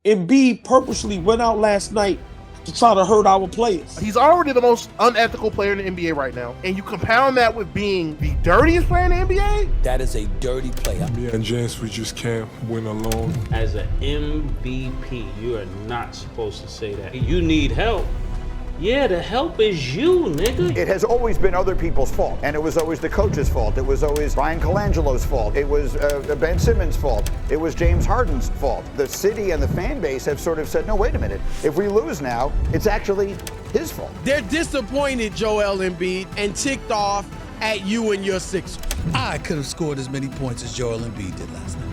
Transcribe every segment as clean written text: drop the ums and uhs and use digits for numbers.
Embiid purposely went out last night to try to hurt our players. He's already the most unethical player in the NBA right now. And you compound that with being the dirtiest player in the NBA? That is a dirty player. Me and James, we just can't win alone. As an MVP, you are not supposed to say that. You need help. Yeah, the help is you, nigga. It has always been other people's fault, and it was always the coach's fault. It was always Brian Colangelo's fault. It was Ben Simmons' fault. It was James Harden's fault. The city and the fan base have sort of said, no, wait a minute. If we lose now, it's actually his fault. They're disappointed, Joel Embiid, and ticked off at you and your Sixers. I could have scored as many points as Joel Embiid did last night,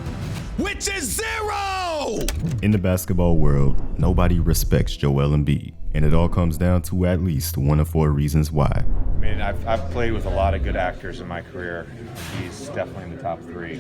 which is 0! In the basketball world, nobody respects Joel Embiid, and it all comes down to at least one of 4 reasons why. I mean, I've played with a lot of good actors in my career. He's definitely in the top 3.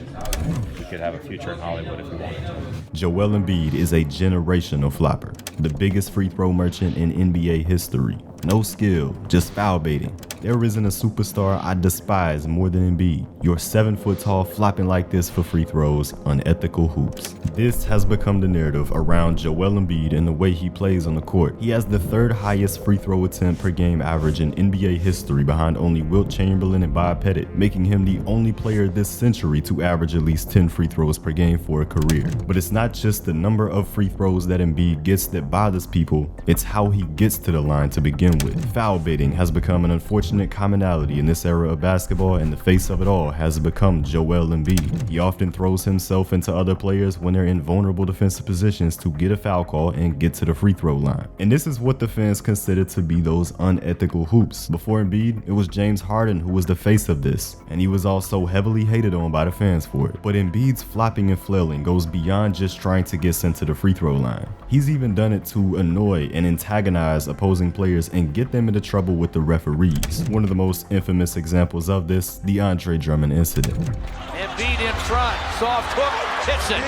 He could have a future in Hollywood if he wanted to. Joel Embiid is a generational flopper, the biggest free throw merchant in NBA history. No skill, just foul baiting. There isn't a superstar I despise more than Embiid. You're 7 foot tall flopping like this for free throws, unethical hoops. This has become the narrative around Joel Embiid and the way he plays on the court. He has the 3rd highest free throw attempt per game average in NBA history behind only Wilt Chamberlain and Bob Pettit, making him the only player this century to average at least 10 free throws per game for a career. But it's not just the number of free throws that Embiid gets that bothers people, it's how he gets to the line to begin with. Foul baiting has become an unfortunate commonality in this era of basketball, and the face of it all has become Joel Embiid. He often throws himself into other players when they're in vulnerable defensive positions to get a foul call and get to the free throw line. And this is what the fans consider to be those unethical hoops. Before Embiid, it was James Harden who was the face of this, and he was also heavily hated on by the fans for it. But Embiid's flopping and flailing goes beyond just trying to get sent to the free throw line. He's even done it to annoy and antagonize opposing players and get them into trouble with the referees. One of the most infamous examples of this, the Andre Drummond incident. Embiid in front, soft hook, hits it.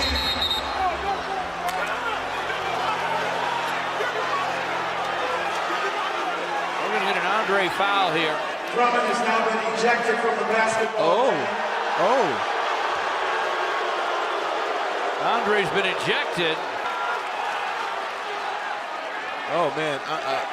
We're going to get an Andre foul here. Drummond has now been ejected from the basketball. Andre's been ejected. Oh man,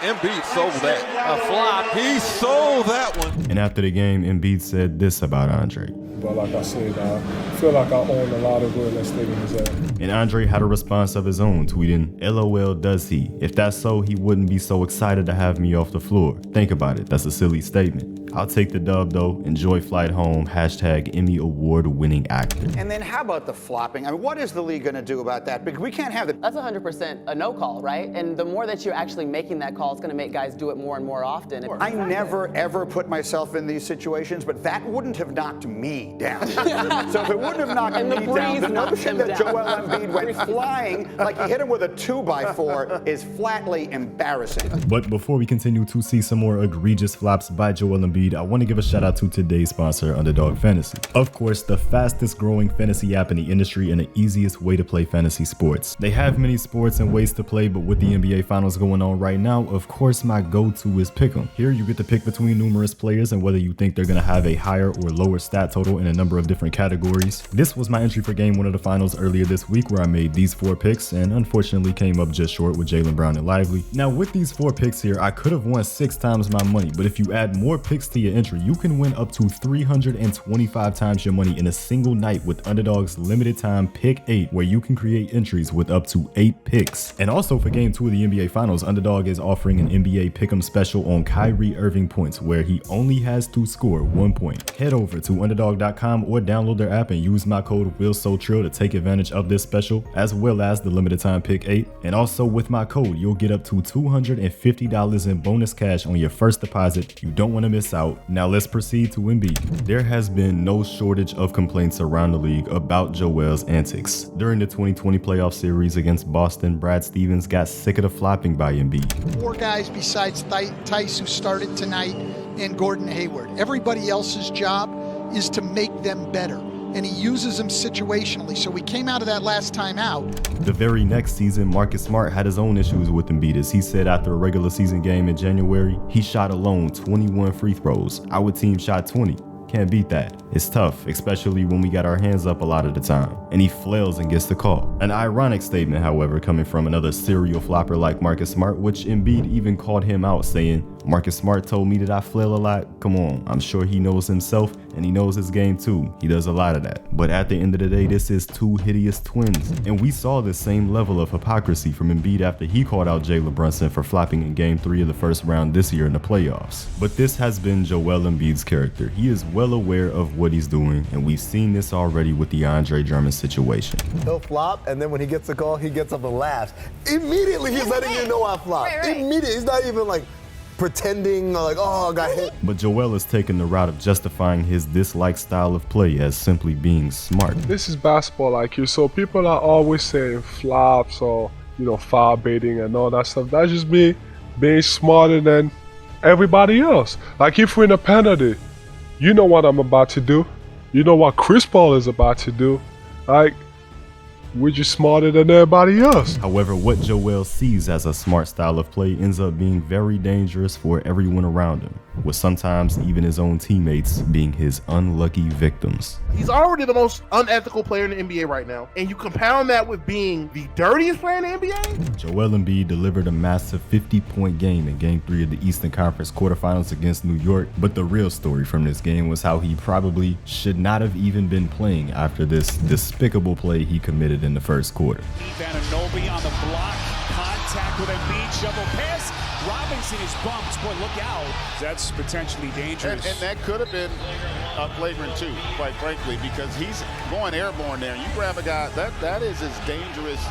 Embiid sold that. A flop. He sold that one. And after the game, Embiid said this about Andre. But like I said, I feel like I own a lot of where that stadium is at. And Andre had a response of his own, tweeting, "LOL does he? If that's so, he wouldn't be so excited to have me off the floor. Think about it, that's a silly statement. I'll take the dub though. Enjoy flight home. # Emmy Award winning actor." And then how about the flopping? I mean, what is the league going to do about that? Because we can't have it. That's 100% a no call, right? And the more that you're actually making that call, it's going to make guys do it more and more often. I never, ever put myself in these situations, but that wouldn't have knocked me down. So if it wouldn't have knocked me down, the notion that Joel Embiid went flying like he hit him with a 2x4 is flatly embarrassing. But before we continue to see some more egregious flops by Joel Embiid, I want to give a shout out to today's sponsor, Underdog Fantasy. Of course, the fastest growing fantasy app in the industry and the easiest way to play fantasy sports. They have many sports and ways to play, but with the NBA Finals going on right now, of course my go-to is Pick'em. Here you get to pick between numerous players and whether you think they're going to have a higher or lower stat total in a number of different categories. This was my entry for Game 1 of the Finals earlier this week, where I made these 4 picks and unfortunately came up just short with Jaylen Brown and Lively. Now with these 4 picks here, I could have won 6 times my money, but if you add more picks to your entry, you can win up to 325 times your money in a single night with Underdog's limited time Pick 8, where you can create entries with up to 8 picks. And also for Game 2 of the NBA Finals, Underdog is offering an NBA Pick'em special on Kyrie Irving points, where he only has to score 1 point. Head over to underdog.com or download their app and use my code WillSoTrill to take advantage of this special, as well as the limited time Pick 8. And also with my code, you'll get up to $250 in bonus cash on your first deposit. You don't want to miss out. Now let's proceed to Embiid. There has been no shortage of complaints around the league about Joel's antics. During the 2020 playoff series against Boston, Brad Stevens got sick of the flopping by Embiid. 4 guys besides Tice who started tonight and Gordon Hayward. Everybody else's job is to make them better, and he uses them situationally. So we came out of that last time out. The very next season, Marcus Smart had his own issues with Embiid, as he said after a regular season game in January, he shot alone 21 free throws. Our team shot 20. Can't beat that. It's tough, especially when we got our hands up a lot of the time. And he flails and gets the call. An ironic statement, however, coming from another serial flopper like Marcus Smart, which Embiid even called him out, saying, Marcus Smart told me that I flail a lot. Come on, I'm sure he knows himself and he knows his game too. He does a lot of that. But at the end of the day, this is two hideous twins. And we saw the same level of hypocrisy from Embiid after he called out Jalen Brunson for flopping in Game 3 of the first round this year in the playoffs. But this has been Joel Embiid's character. He is well aware of what he's doing, and we've seen this already with the Andre Drummond situation. He'll flop, and then when he gets the call, he gets up and laughs. Immediately, he's letting you know I flopped. Right. Immediately, he's not even like pretending like, oh, I got hit. But Joel is taking the route of justifying his disliked style of play as simply being smart. This is basketball IQ, so people are always saying flops or, foul baiting and all that stuff. That's just me being smarter than everybody else. Like if we're in a penalty, you know what I'm about to do. You know what Chris Paul is about to do. Like, we're just smarter than everybody else. However, what Joel sees as a smart style of play ends up being very dangerous for everyone around him, with sometimes even his own teammates being his unlucky victims. He's already the most unethical player in the NBA right now, and you compound that with being the dirtiest player in the NBA? Joel Embiid delivered a massive 50-point game in Game 3 of the Eastern Conference quarterfinals against New York, but the real story from this game was how he probably should not have even been playing after this despicable play he committed in the first quarter. Anunoby on the block, contact with Embiid, shovel pass. Robinson is bumped, boy, look out. That's potentially dangerous. And that could have been a flagrant too, quite frankly, because he's going airborne there. You grab a guy, that is as dangerous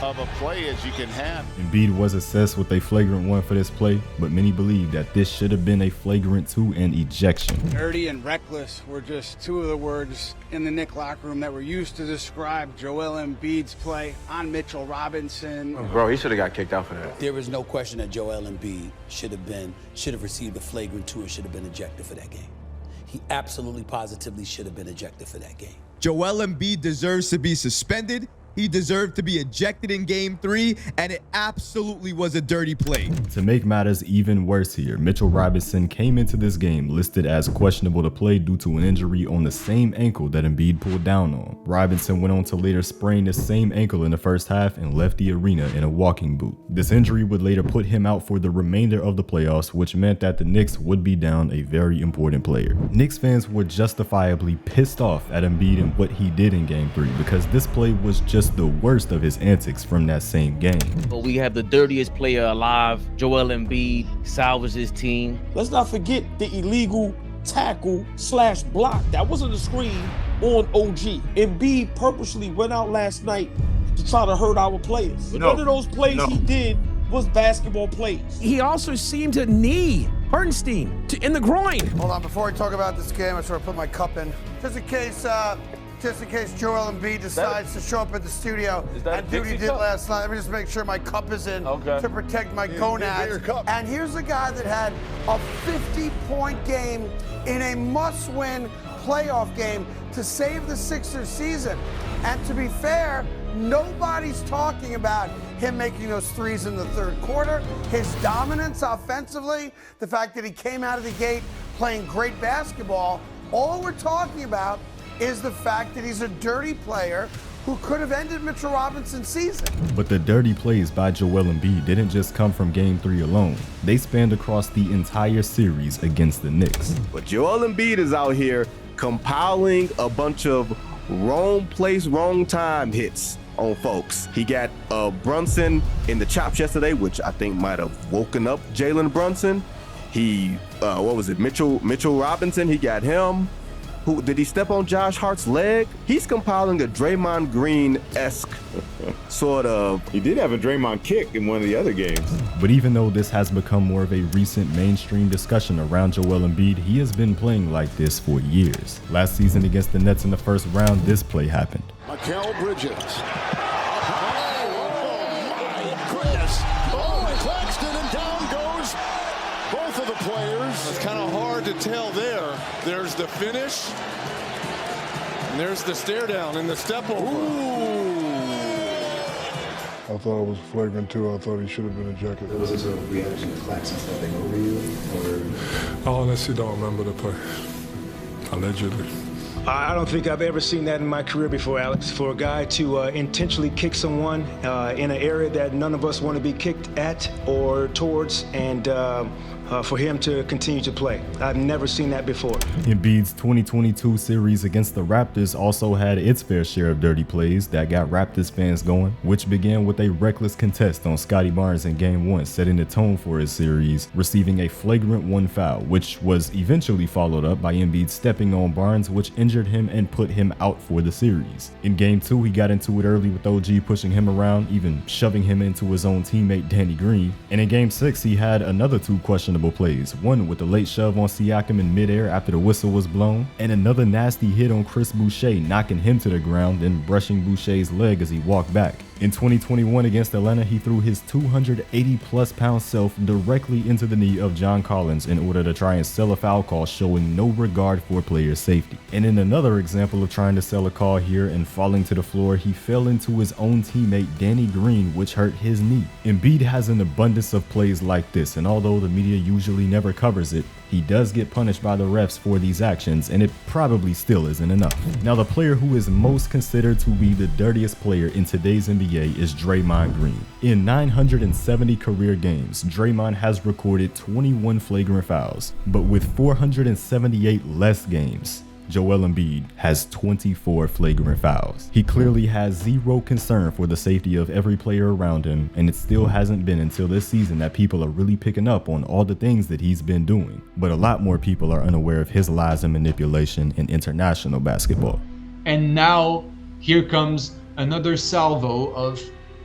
of a play as you can have. Embiid was assessed with a flagrant 1 for this play, but many believe that this should have been a flagrant 2 and ejection. Dirty and reckless were just two of the words in the Knick locker room that were used to describe Joel Embiid's play on Mitchell Robinson. Bro, he should have got kicked out for that. There is no question that Joel Embiid should have received a flagrant 2 and should have been ejected for that game. He absolutely positively should have been ejected for that game. Joel Embiid deserves to be suspended. He deserved to be ejected in Game 3, and it absolutely was a dirty play. To make matters even worse here, Mitchell Robinson came into this game listed as questionable to play due to an injury on the same ankle that Embiid pulled down on. Robinson went on to later sprain the same ankle in the first half and left the arena in a walking boot. This injury would later put him out for the remainder of the playoffs, which meant that the Knicks would be down a very important player. Knicks fans were justifiably pissed off at Embiid and what he did in Game 3 because this play was just the worst of his antics from that same game. But we have the dirtiest player alive, Joel Embiid, salvaged his team. Let's not forget the illegal tackle/block. That wasn't a screen on OG. Embiid purposely went out last night to try to hurt our players. None of those plays he did was basketball plays. He also seemed to knee Hartenstein in the groin. Hold on, before I talk about this game, I sort of put my cup in. Just in case Joel Embiid decides to show up at the studio and do what he did last night. Let me just make sure my cup is in to protect my gonads. And here's a guy that had a 50-point game in a must-win playoff game to save the Sixers season. And to be fair, nobody's talking about him making those threes in the third quarter, his dominance offensively, the fact that he came out of the gate playing great basketball. All we're talking about is the fact that he's a dirty player who could have ended Mitchell Robinson's season. But the dirty plays by Joel Embiid didn't just come from Game 3 alone. They spanned across the entire series against the Knicks. But Joel Embiid is out here compiling a bunch of wrong place, wrong time hits on folks. He got Brunson in the chops yesterday, which I think might have woken up Jalen Brunson. He, Mitchell Robinson, he got him. Who did he step on Josh Hart's leg? He's compiling a Draymond Green-esque sort of. He did have a Draymond kick in one of the other games. But even though this has become more of a recent mainstream discussion around Joel Embiid, he has been playing like this for years. Last season against the Nets in the first round, this play happened. Mikal Bridges. Oh, my goodness. Oh, Claxton, and down goes both of the players. It's kind of hard to tell there. There's the finish, and there's the stare down and the step over. Ooh. I thought it was flagrant 2. I thought he should have been ejected. Was it a reaction to Claxton stepping over you? Or? I honestly don't remember the play. allegedly. I don't think I've ever seen that in my career before, Alex. For a guy to intentionally kick someone in an area that none of us want to be kicked at or towards, and for him to continue to play. I've never seen that before. Embiid's 2022 series against the Raptors also had its fair share of dirty plays that got Raptors fans going, which began with a reckless contest on Scottie Barnes in Game 1, setting the tone for his series, receiving a flagrant 1 foul, which was eventually followed up by Embiid stepping on Barnes, which injured him and put him out for the series. In Game 2, he got into it early with OG pushing him around, even shoving him into his own teammate Danny Green. And in Game 6, he had another 2 questionable plays, one with a late shove on Siakam in midair after the whistle was blown, and another nasty hit on Chris Boucher, knocking him to the ground and brushing Boucher's leg as he walked back. In 2021 against Atlanta, he threw his 280-plus pound self directly into the knee of John Collins in order to try and sell a foul call, showing no regard for player safety. And in another example of trying to sell a call here and falling to the floor, he fell into his own teammate Danny Green, which hurt his knee. Embiid has an abundance of plays like this, and although the media usually never covers it, he does get punished by the refs for these actions, and it probably still isn't enough. Now, the player who is most considered to be the dirtiest player in today's NBA is Draymond Green. In 970 career games, Draymond has recorded 21 flagrant fouls, but with 478 less games, Joel Embiid has 24 flagrant fouls. He clearly has zero concern for the safety of every player around him, and it still hasn't been until this season that people are really picking up on all the things that he's been doing. But a lot more people are unaware of his lies and manipulation in international basketball. And now here comes another salvo of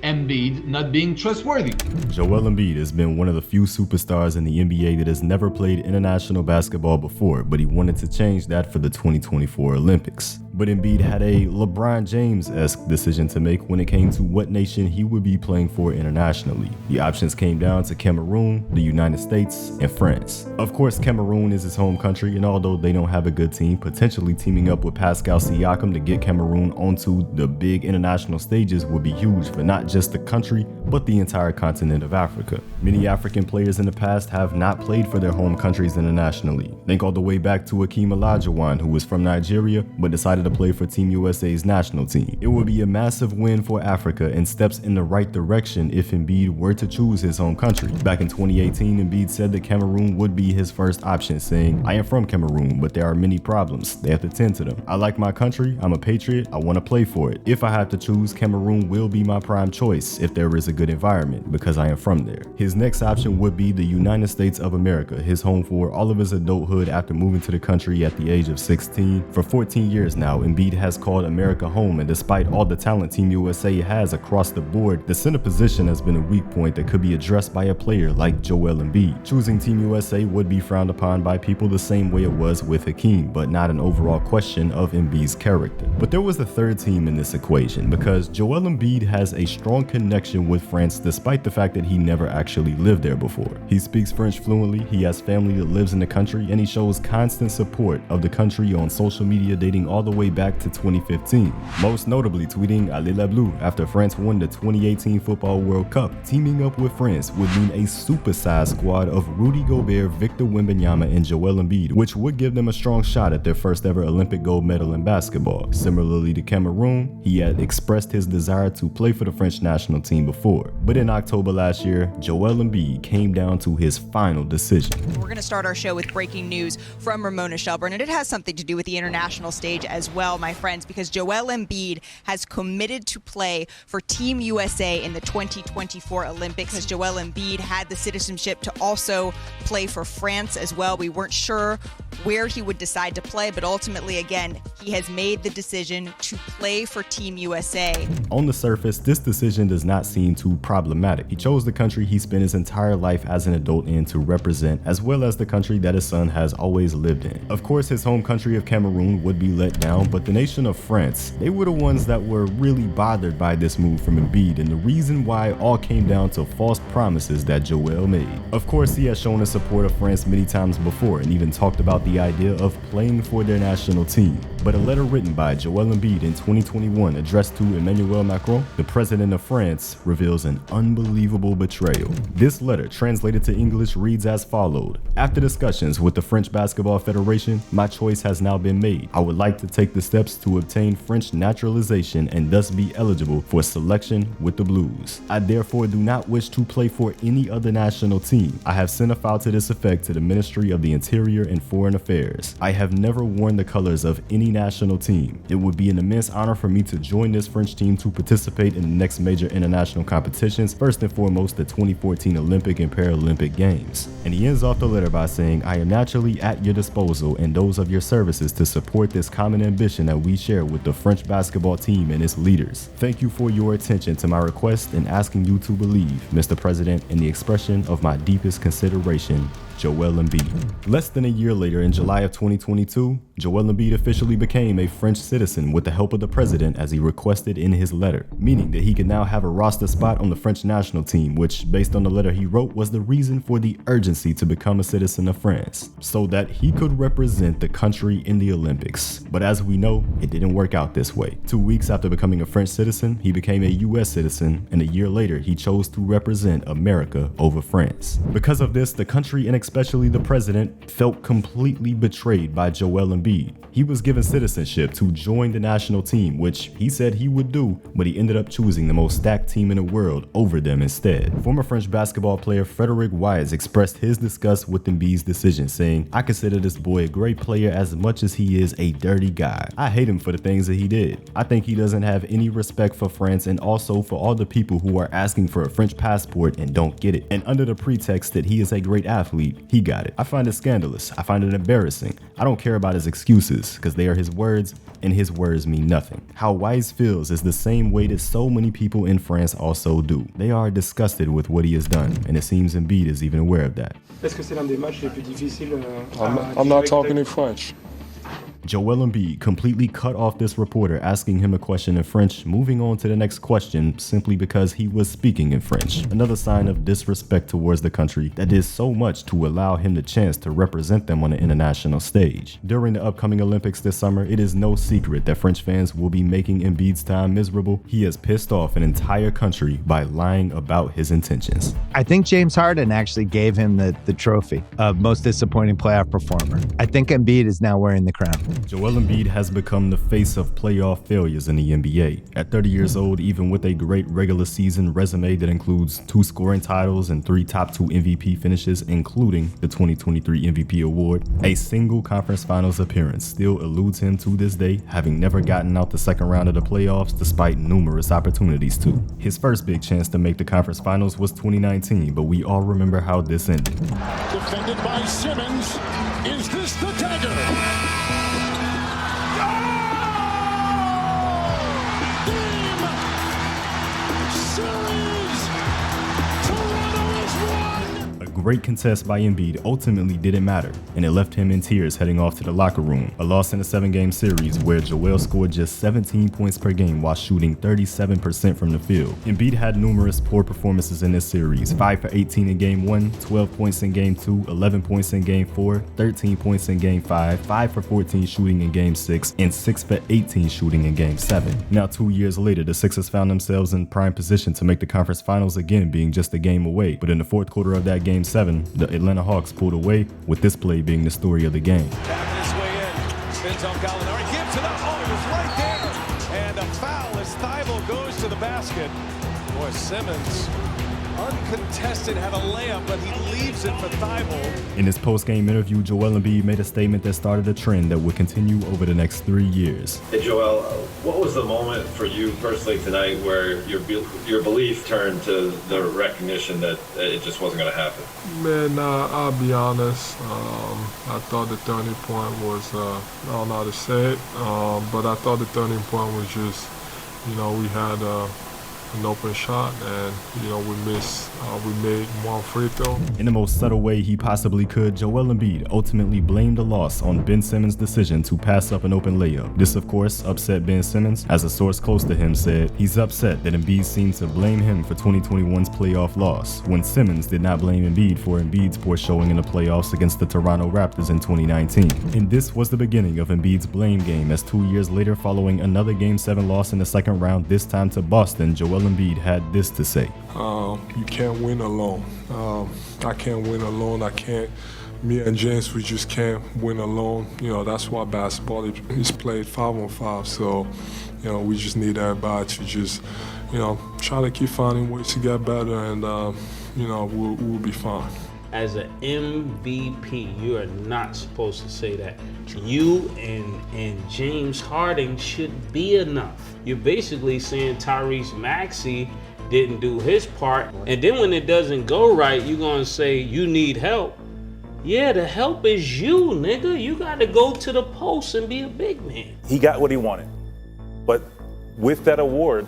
Embiid not being trustworthy. Joel Embiid has been one of the few superstars in the NBA that has never played international basketball before, but he wanted to change that for the 2024 Olympics. But Embiid had a LeBron James-esque decision to make when it came to what nation he would be playing for internationally. The options came down to Cameroon, the United States, and France. Of course, Cameroon is his home country, and although they don't have a good team, potentially teaming up with Pascal Siakam to get Cameroon onto the big international stages would be huge for not just the country, but the entire continent of Africa. Many African players in the past have not played for their home countries internationally. Think all the way back to Akeem Olajuwon, who was from Nigeria, but decided to play for Team USA's national team. It would be a massive win for Africa and steps in the right direction if Embiid were to choose his home country. Back in 2018, Embiid said that Cameroon would be his first option, saying, "I am from Cameroon, but there are many problems. They have to tend to them. I like my country, I'm a patriot, I want to play for it. If I have to choose, Cameroon will be my prime choice if there is a good environment, because I am from there." His next option would be the United States of America, his home for all of his adulthood after moving to the country at the age of 16. For 14 years now, Embiid has called America home, and despite all the talent Team USA has across the board, the center position has been a weak point that could be addressed by a player like Joel Embiid. Choosing Team USA would be frowned upon by people the same way it was with Hakeem, but not an overall question of Embiid's character. But there was a third team in this equation, because Joel Embiid has a strong connection with France despite the fact that he never actually lived there before. He speaks French fluently, he has family that lives in the country, and he shows constant support of the country on social media dating all the way back to 2015, most notably tweeting "Allez la Bleu" after France won the 2018 Football World Cup. Teaming up with France would mean a supersized squad of Rudy Gobert, Victor Wembanyama, and Joel Embiid, which would give them a strong shot at their first ever Olympic gold medal in basketball. Similarly to Cameroon, he had expressed his desire to play for the French national team before, but in October last year, Joel Embiid came down to his final decision. We're going to start our show with breaking news from Ramona Shelburne, and it has something to do with the international stage as well, my friends, because Joel Embiid has committed to play for Team USA in the 2024 Olympics, as Joel Embiid had the citizenship to also play for France as well. We weren't sure where he would decide to play, but ultimately, again, he has made the decision to play for Team USA. On the surface, this decision does not seem too problematic. He chose the country he spent his entire life as an adult in to represent, as well as the country that his son has always lived in. Of course, his home country of Cameroon would be let down, but the nation of France, they were the ones that were really bothered by this move from Embiid, and the reason why it all came down to false promises that Joel made. Of course, he has shown the support of France many times before and even talked about the idea of playing for their national team. But a letter written by Joel Embiid in 2021 addressed to Emmanuel Macron, the president of France, reveals an unbelievable betrayal. This letter, translated to English, reads as followed. After discussions with the French Basketball Federation, my choice has now been made. I would like to take the steps to obtain French naturalization and thus be eligible for selection with the Blues. I therefore do not wish to play for any other national team. I have sent a file to this effect to the Ministry of the Interior and Foreign Affairs. I have never worn the colors of any national team. It would be an immense honor for me to join this French team to participate in the next major international competitions, first and foremost the 2014 Olympic and Paralympic Games. And he ends off the letter by saying, I am naturally at your disposal and those of your services to support this common ambition that we share with the French basketball team and its leaders. Thank you for your attention to my request and asking you to believe, Mr. President, in the expression of my deepest consideration, Joel Embiid. Less than a year later, in July of 2022, Joel Embiid officially became a French citizen with the help of the president as he requested in his letter, meaning that he could now have a roster spot on the French national team, which, based on the letter he wrote, was the reason for the urgency to become a citizen of France, so that he could represent the country in the Olympics. But as we know, it didn't work out this way. 2 weeks after becoming a French citizen, he became a US citizen, and a year later, he chose to represent America over France. Because of this, the country and especially the president felt completely betrayed by Joel Embiid. He was given citizenship to join the national team, which he said he would do, but he ended up choosing the most stacked team in the world over them instead. Former French basketball player Frédéric Wise expressed his disgust with Embiid's decision, saying, I consider this boy a great player as much as he is a dirty guy. I hate him for the things that he did. I think he doesn't have any respect for France and also for all the people who are asking for a French passport and don't get it. And under the pretext that he is a great athlete, he got it. I find it scandalous. I find it embarrassing. I don't care about his excuses because they are his words and his words mean nothing. How Wise feels is the same way that so many people in France also do. They are disgusted with what he has done, and it seems Embiid is even aware of that. I'm not talking in French. Joel Embiid completely cut off this reporter asking him a question in French, moving on to the next question simply because he was speaking in French. Another sign of disrespect towards the country that did so much to allow him the chance to represent them on the international stage. During the upcoming Olympics this summer, it is no secret that French fans will be making Embiid's time miserable. He has pissed off an entire country by lying about his intentions. I think James Harden actually gave him the trophy of most disappointing playoff performer. I think Embiid is now wearing the crown. Joel Embiid has become the face of playoff failures in the NBA. At 30 years old, even with a great regular season resume that includes 2 scoring titles and 3 top 2 MVP finishes, including the 2023 MVP award, a single conference finals appearance still eludes him to this day, having never gotten out the second round of the playoffs despite numerous opportunities to. His first big chance to make the conference finals was 2019, but we all remember how this ended. Defended by Simmons. Is this the dagger? Great contest by Embiid ultimately didn't matter, and it left him in tears heading off to the locker room. A loss in a 7-game series where Joel scored just 17 points per game while shooting 37% from the field. Embiid had numerous poor performances in this series: 5 for 18 in Game 1, 12 points in Game 2, 11 points in Game 4, 13 points in Game 5, 5 for 14 shooting in Game 6, and 6 for 18 shooting in Game 7. Now 2 years later, the Sixers found themselves in prime position to make the conference finals again, being just a game away, but in the fourth quarter of that Game 7, the Atlanta Hawks pulled away, with this play being the story of the game. Tapping his way in, spins on Gallinari, gives it up, oh, he was right there, and a foul as Thibault goes to the basket. Boy, Simmons, uncontested, had a layup, but he leaves it for Thibault. In his post-game interview, Joel Embiid made a statement that started a trend that would continue over the next 3 years. Hey Joel, what was the moment for you personally tonight where your belief turned to the recognition that it just wasn't going to happen? Man, I'll be honest. I thought the turning point was, I don't know how to say it, but I thought the turning point was just, we had an open shot, and we made one free throw. In the most subtle way he possibly could, Joel Embiid ultimately blamed the loss on Ben Simmons' decision to pass up an open layup. This, of course, upset Ben Simmons, as a source close to him said he's upset that Embiid seemed to blame him for 2021's playoff loss, when Simmons did not blame Embiid for Embiid's poor showing in the playoffs against the Toronto Raptors in 2019. And this was the beginning of Embiid's blame game, as 2 years later, following another Game 7 loss in the second round, this time to Boston, Joel Embiid had this to say. You can't win alone. I can't win alone. Me and James, we just can't win alone. That's why basketball is played 5-on-5. So, we just need everybody to just, try to keep finding ways to get better, and, we'll be fine. As an MVP, you are not supposed to say that. You and James Harden should be enough. You're basically saying Tyrese Maxey didn't do his part, and then when it doesn't go right, you're gonna say you need help. Yeah, the help is you, nigga. You gotta go to the post and be a big man. He got what he wanted, but with that award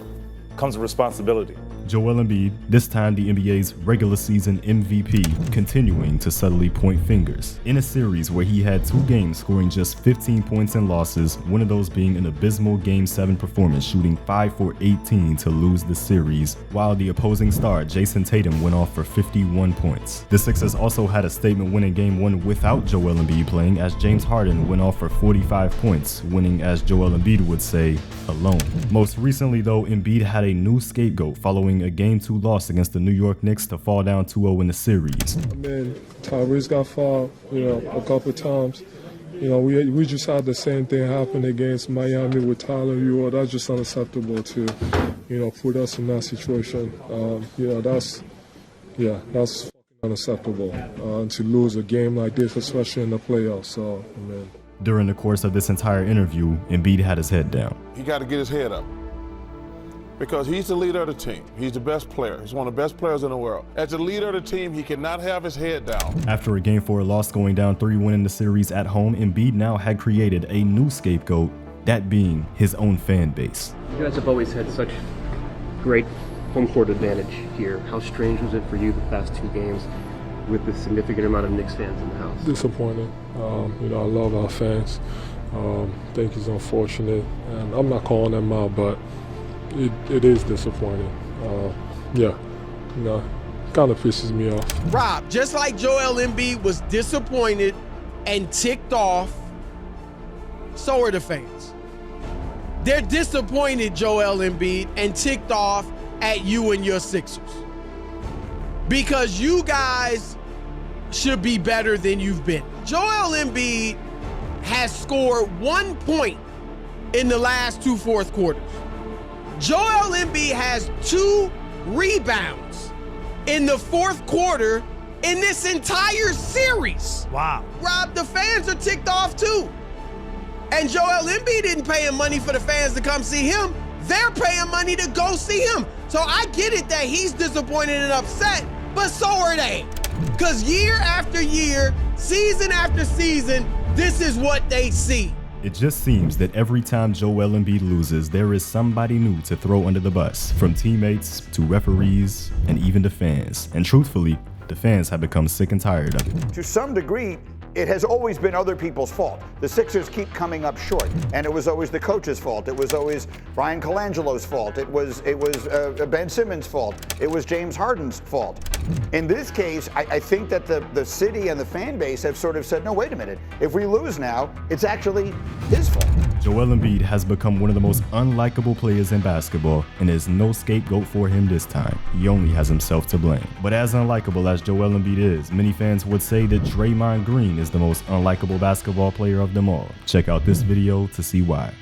comes a responsibility. Joel Embiid, this time the NBA's regular season MVP, continuing to subtly point fingers. In a series where he had 2 games scoring just 15 points in losses, one of those being an abysmal Game 7 performance, shooting 5 for 18 to lose the series, while the opposing star, Jason Tatum, went off for 51 points. The Sixers also had a statement win in Game 1 without Joel Embiid playing, as James Harden went off for 45 points, winning, as Joel Embiid would say, alone. Most recently though, Embiid had a new scapegoat following a Game 2 loss against the New York Knicks to fall down 2-0 in the series. Tyrese got fouled, a couple times. We just had the same thing happen against Miami with Tyler Hero. That's just unacceptable to, put us in that situation. That's fucking unacceptable to lose a game like this, especially in the playoffs. So, During the course of this entire interview, Embiid had his head down. He got to get his head up, because he's the leader of the team. He's the best player. He's one of the best players in the world. As the leader of the team, he cannot have his head down. After a Game 4 loss, going down 3-1 in the series at home, Embiid now had created a new scapegoat, that being his own fan base. You guys have always had such great home court advantage here. How strange was it for you the past 2 games with the significant amount of Knicks fans in the house? Disappointing. I love our fans. Think it's unfortunate, and I'm not calling them out, but it is disappointing. Kind of pisses me off. Rob, just like Joel Embiid was disappointed and ticked off, so are the fans. They're disappointed, Joel Embiid, and ticked off at you and your Sixers. Because you guys should be better than you've been. Joel Embiid has scored 1 point in the last 2 fourth quarters. Joel Embiid has 2 rebounds in the 4th quarter in this entire series. Wow. Rob, the fans are ticked off too. And Joel Embiid didn't pay him money for the fans to come see him. They're paying money to go see him. So I get it that he's disappointed and upset, but so are they. Because year after year, season after season, this is what they see. It just seems that every time Joel Embiid loses, there is somebody new to throw under the bus, from teammates to referees and even the fans. And truthfully, the fans have become sick and tired of it. To some degree, it has always been other people's fault. The Sixers keep coming up short, and it was always the coach's fault. It was always Brian Colangelo's fault. It was Ben Simmons' fault. It was James Harden's fault. In this case, I think that the city and the fan base have sort of said, no, wait a minute. If we lose now, it's actually his fault. Joel Embiid has become one of the most unlikable players in basketball, and there's no scapegoat for him this time. He only has himself to blame. But as unlikable as Joel Embiid is, many fans would say that Draymond Green is the most unlikable basketball player of them all. Check out this video to see why.